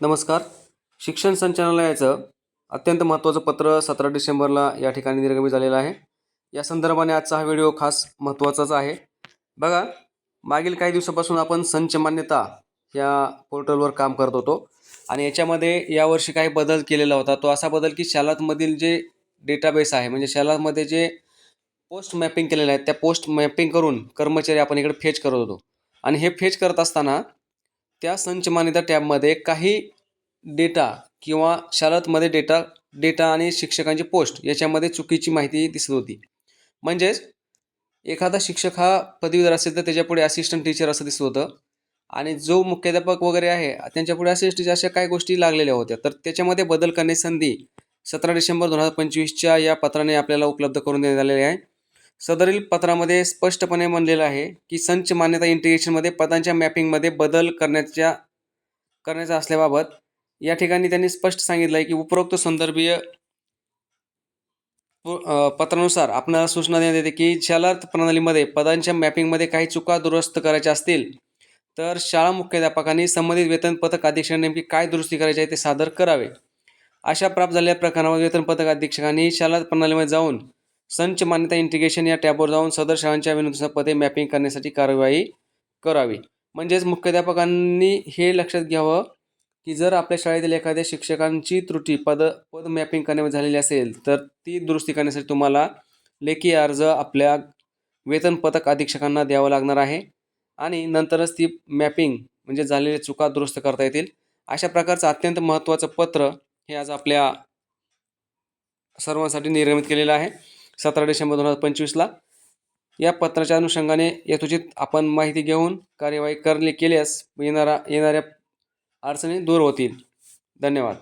नमस्कार. शिक्षण संचालनालयाचं अत्यंत महत्त्वाचं पत्र 17 डिसेंबरला या ठिकाणी निर्गमित झालेलं आहे. या संदर्भाने आजचा हा व्हिडिओ खास महत्त्वाचाच आहे. बघा, मागील काही दिवसापासून आपण संच मान्यता या पोर्टलवर काम करत होतो आणि याच्यामध्ये यावर्षी काही बदल केलेला होता. तो असा बदल की शाळांमधील जे डेटाबेस आहे, म्हणजे शाळांमध्ये जे पोस्ट मॅपिंग केलेले आहेत, त्या पोस्ट मॅपिंग करून कर्मचारी आपण इकडे फेच करत होतो आणि हे फेच करत असताना त्या संच मान्यता टॅबमध्ये काही डेटा किंवा शाळांमध्ये डेटा आणि शिक्षकांची पोस्ट याच्यामध्ये चुकीची माहिती दिसत होती. म्हणजेच एखादा शिक्षक हा पदवीधर असेल तर त्याच्यापुढे असिस्टंट टीचर असं दिसत होतं आणि जो मुख्याध्यापक वगैरे आहे त्यांच्यापुढे असिस्टंट टीचर अशा काही गोष्टी लागलेल्या होत्या. तर त्याच्यामध्ये बदल करण्याची संधी 17 डिसेंबर 2025च्या या पत्राने आपल्याला उपलब्ध करून देण्यात आलेली आहे. सदरील पत्रामध्ये स्पष्टपणे म्हणलेलं आहे की संच मान्यता इंटिग्रेशनमध्ये पदांच्या मॅपिंगमध्ये बदल करण्याचा असल्याबाबत या ठिकाणी त्यांनी स्पष्ट सांगितलं आहे की उपरोक्त संदर्भीय पत्रानुसार आपणाला सूचना देण्यात येते की शाळा प्रणालीमध्ये पदांच्या मॅपिंगमध्ये काही चुका दुरुस्त करायच्या असतील तर शाळा मुख्याध्यापकांनी संबंधित वेतन पथक अधीक्षकांनी नेमकी काय दुरुस्ती करायची आहे ते सादर करावे. अशा प्राप्त झालेल्या प्रकरणामध्ये वेतन पथक अधीक्षकांनी शाळा प्रणालीमध्ये जाऊन संच मान्यता इंटिग्रेशन या टॅबवर जाऊन सदर शाळांच्या विनंतीनुसार पदे मॅपिंग करण्यासाठी कार्यवाही करावी. म्हणजेच मुख्याध्यापकांनी हे लक्षात घ्यावं की जर आपल्या शाळेतील एखाद्या शिक्षकांची त्रुटी पद मॅपिंग करण्यामध्ये झालेली असेल तर ती दुरुस्ती करण्यासाठी तुम्हाला लेखी अर्ज आपल्या वेतन पथक अधीक्षकांना द्यावा लागणार आहे आणि नंतरच ती मॅपिंग म्हणजे झालेल्या चुका दुरुस्त करता येतील. अशा प्रकारचं अत्यंत महत्त्वाचं पत्र हे आज आपल्या सर्वांसाठी निर्गमित केलेलं आहे 17 डिसेंबर 2025ला. या पत्राच्या अनुषंगाने यथोचित आपण माहिती घेऊन कार्यवाही केल्यास येणाऱ्या अडचणी दूर होतील. धन्यवाद.